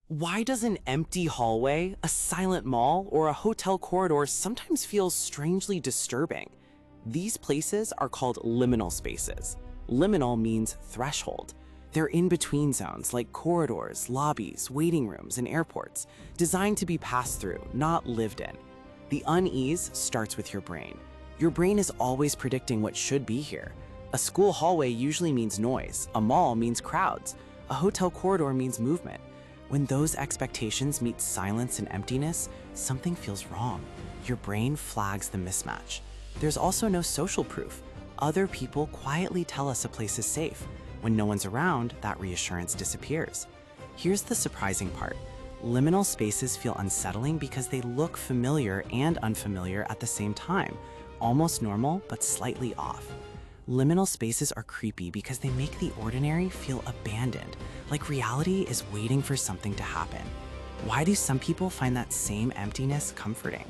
Why does an empty hallway, a silent mall, or a hotel corridor sometimes feel strangely disturbing? These places are called liminal spaces. Liminal means threshold. They're in-between zones like corridors, lobbies, waiting rooms, and airports, designed to be passed through, not lived in. The unease starts with your brain. Your brain is always predicting what should be here. A school hallway usually means noise, a mall means crowds, a hotel corridor means movement. When those expectations meet silence and emptiness, something feels wrong. Your brain flags the mismatch. There's also no social proof. Other people quietly tell us a place is safe. When no one's around, that reassurance disappears. Here's the surprising part. Liminal spaces feel unsettling because they look familiar and unfamiliar at the same time, almost normal but slightly off. Liminal spaces are creepy because they make the ordinary feel abandoned, like reality is waiting for something to happen. Why do some people find that same emptiness comforting?